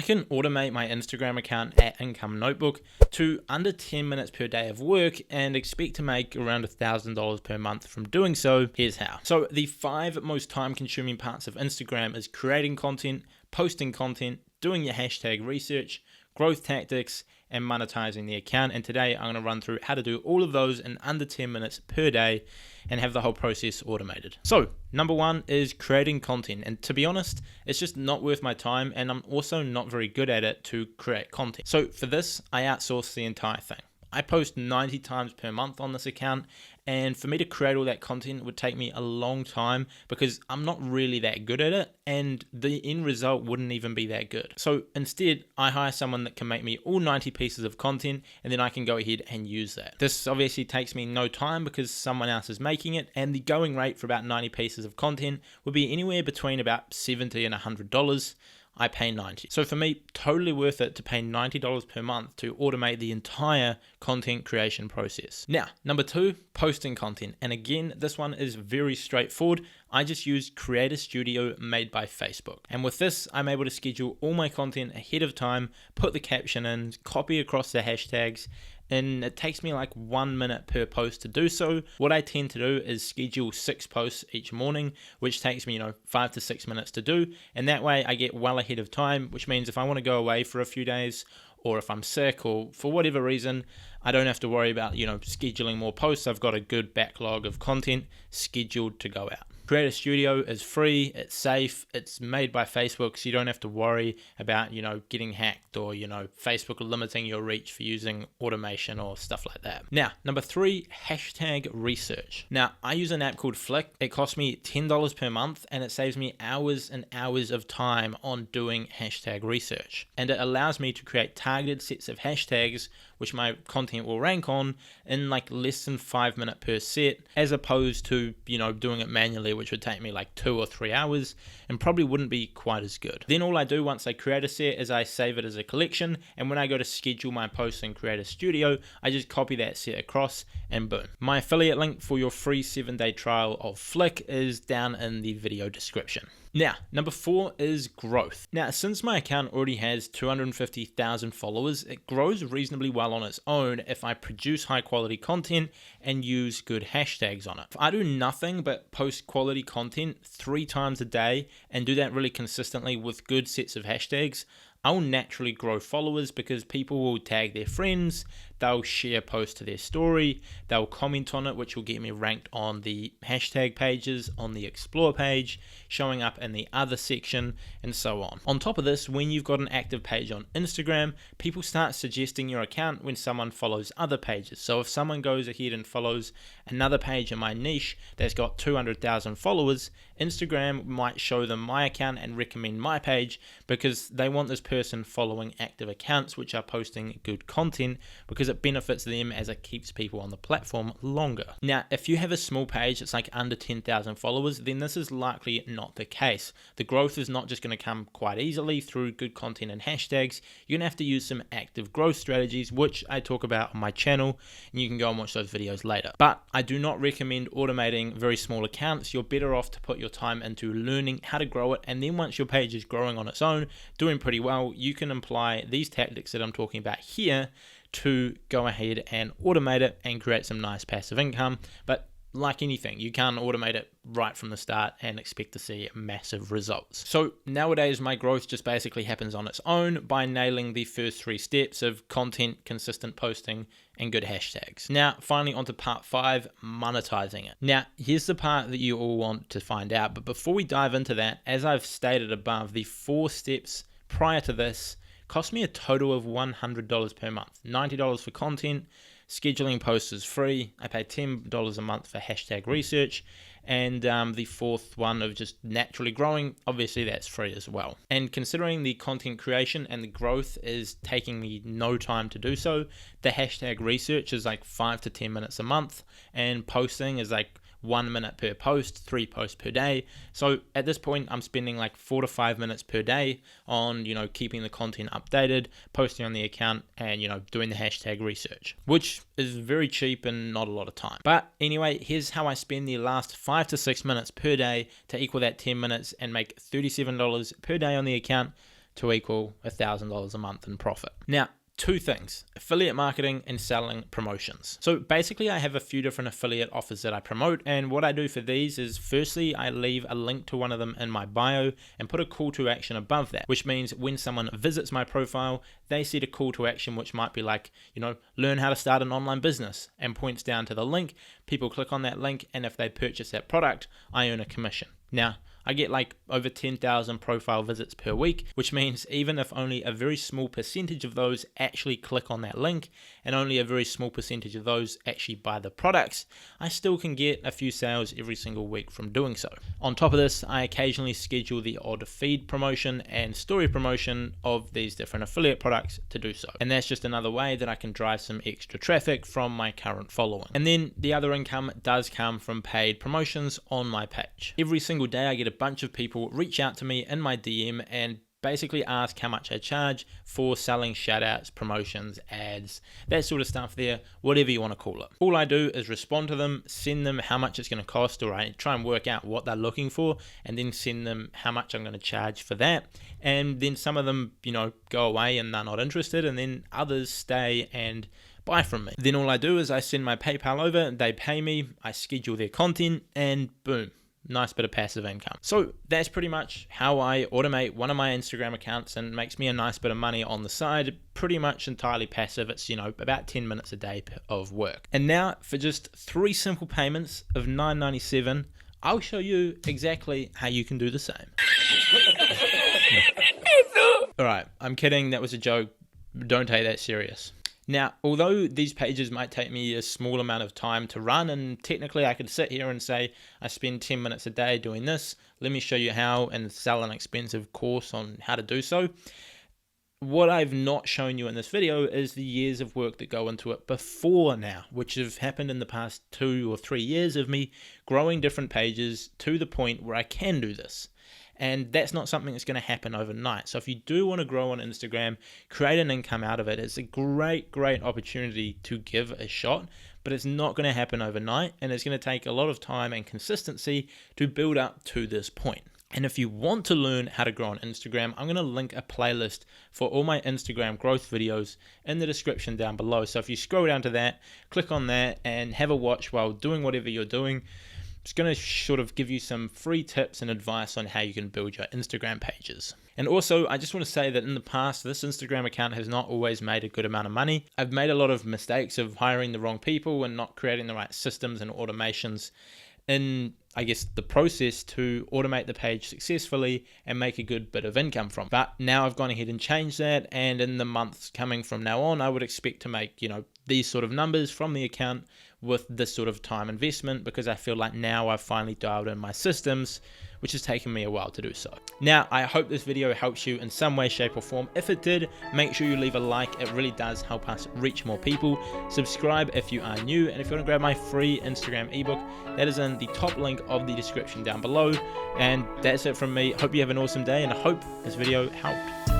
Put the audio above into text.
can automate my Instagram account at Income Notebook to under 10 minutes per day of work and expect to make around $1,000 per month from doing so. Here's how. So the 5 most time consuming parts of Instagram is creating content, posting content, doing your hashtag research, growth tactics, and monetizing the account. And today I'm going to run through how to do all of those in under 10 minutes per day and have the whole process automated. So number 1 is creating content. And to be honest, it's just not worth my time, and I'm also not very good at it to create content. So for this, I outsource the entire thing. I post 90 times per month on this account, and for me to create all that content would take me a long time because I'm not really that good at it, and the end result wouldn't even be that good. So instead, I hire someone that can make me all 90 pieces of content, and then I can go ahead and use that. This obviously takes me no time because someone else is making it, and the going rate for about 90 pieces of content would be anywhere between about $70 and $100. I pay $90. So for me, totally worth it to pay $90 per month to automate the entire content creation process. Now, number 2, posting content. And again, this one is very straightforward. I just use Creator Studio made by Facebook. And with this, I'm able to schedule all my content ahead of time, put the caption in, copy across the hashtags, and it takes me like 1 minute per post to do so. What I tend to do is schedule 6 posts each morning, which takes me 5 to 6 minutes to do, and that way I get well ahead of time, which means if I want to go away for a few days, or if I'm sick, or for whatever reason, I don't have to worry about scheduling more posts. I've got a good backlog of content scheduled to go out. Creator Studio is free, it's safe, it's made by Facebook, so you don't have to worry about, getting hacked or, Facebook limiting your reach for using automation or stuff like that. Now, number 3, hashtag research. Now, I use an app called Flick. It costs me $10 per month, and it saves me hours and hours of time on doing hashtag research. And it allows me to create targeted sets of hashtags which my content will rank on in like less than 5 minutes per set, as opposed to, doing it manually, which would take me like 2 or 3 hours and probably wouldn't be quite as good. Then all I do once I create a set is I save it as a collection, and when I go to schedule my posts in Creator Studio, I just copy that set across and boom. My affiliate link for your free 7-day trial of Flick is down in the video description. Now, number 4 is growth. Now, since my account already has 250,000 followers, it grows reasonably well on its own if I produce high quality content and use good hashtags on it. If I do nothing but post quality content 3 times a day and do that really consistently with good sets of hashtags, I'll naturally grow followers because people will tag their friends, they'll share posts to their story, they'll comment on it, which will get me ranked on the hashtag pages, on the explore page, showing up in the other section, and so on. On top of this, when you've got an active page on Instagram, people start suggesting your account when someone follows other pages. So if someone goes ahead and follows another page in my niche that's got 200,000 followers, Instagram might show them my account and recommend my page because they want this person following active accounts which are posting good content, because it benefits them as it keeps people on the platform longer. Now, if you have a small page that's like under 10,000 followers, then this is likely not the case. The growth is not just going to come quite easily through good content and hashtags. You're going to have to use some active growth strategies, which I talk about on my channel, and you can go and watch those videos later. But I do not recommend automating very small accounts. You're better off to put your time into learning how to grow it, and then once your page is growing on its own, doing pretty well, you can apply these tactics that I'm talking about here to go ahead and automate it and create some nice passive income. But like anything, you can't automate it right from the start and expect to see massive results. So nowadays, my growth just basically happens on its own by nailing the first 3 steps of content, consistent posting, and good hashtags. Now, finally onto part 5, monetizing it. Now, here's the part that you all want to find out. But before we dive into that, as I've stated above, the 4 steps prior to this cost me a total of $100 per month. $90 for content, scheduling posts is free. I pay $10 a month for hashtag research, and the 4th one of just naturally growing, obviously that's free as well. And considering the content creation and the growth is taking me no time to do so, the hashtag research is like 5 to 10 minutes a month, and posting is like 1 minute per post, 3 posts per day. So at this point, I'm spending like 4 to 5 minutes per day on, keeping the content updated, posting on the account, and, doing the hashtag research, which is very cheap and not a lot of time. But anyway, here's how I spend the last 5 to 6 minutes per day to equal that 10 minutes and make $37 per day on the account, to equal $1,000 a month in profit. Now, two things: affiliate marketing and selling promotions. So basically I have a few different affiliate offers that I promote, and what I do for these is, firstly, I leave a link to one of them in my bio and put a call to action above that, which means when someone visits my profile, they see the call to action, which might be like, learn how to start an online business, and points down to the link. People click on that link, and if they purchase that product, I earn a commission. Now, I get like over 10,000 profile visits per week, which means even if only a very small percentage of those actually click on that link, and only a very small percentage of those actually buy the products, I still can get a few sales every single week from doing so. On top of this, I occasionally schedule the odd feed promotion and story promotion of these different affiliate products to do so. And that's just another way that I can drive some extra traffic from my current following. And then the other income does come from paid promotions on my page. Every single day I get a bunch of people reach out to me in my DM and basically ask how much I charge for selling shoutouts, promotions, ads, that sort of stuff there, whatever you want to call it. All I do is respond to them, send them how much it's going to cost, or I try and work out what they're looking for, and then send them how much I'm going to charge for that. And then some of them, go away and they're not interested, and then others stay and buy from me. Then all I do is I send my PayPal over, they pay me, I schedule their content, and boom. Nice bit of passive income. So that's pretty much how I automate one of my Instagram accounts, and makes me a nice bit of money on the side, pretty much entirely passive. It's, about 10 minutes a day of work. And now for just 3 simple payments of $9.97, I'll show you exactly how you can do the same. All right, I'm kidding. That was a joke. Don't take that serious. Now, although these pages might take me a small amount of time to run, and technically I could sit here and say I spend 10 minutes a day doing this, let me show you how and sell an expensive course on how to do so. What I've not shown you in this video is the years of work that go into it before now, which have happened in the past 2 or 3 years of me growing different pages to the point where I can do this. And that's not something that's going to happen overnight. So if you do want to grow on Instagram, create an income out of it, it's a great opportunity to give a shot, but it's not going to happen overnight, and it's going to take a lot of time and consistency to build up to this point. And if you want to learn how to grow on Instagram, I'm going to link a playlist for all my Instagram growth videos in the description down below. So if you scroll down to that, click on that and have a watch while doing whatever you're doing. It's going to sort of give you some free tips and advice on how you can build your Instagram pages. And also, I just want to say that in the past, this Instagram account has not always made a good amount of money. I've made a lot of mistakes of hiring the wrong people and not creating the right systems and automations in, the process to automate the page successfully and make a good bit of income from. But now I've gone ahead and changed that, and in the months coming from now on, I would expect to make, these sort of numbers from the account with this sort of time investment, because I feel like now I've finally dialed in my systems, which has taken me a while to do so. Now, I hope this video helps you in some way, shape or form. If it did, make sure you leave a like. It really does help us reach more people. Subscribe if you are new, and if you want to grab my free Instagram ebook, that is in the top link of the description down below. And that's it from me. Hope you have an awesome day, and I hope this video helped.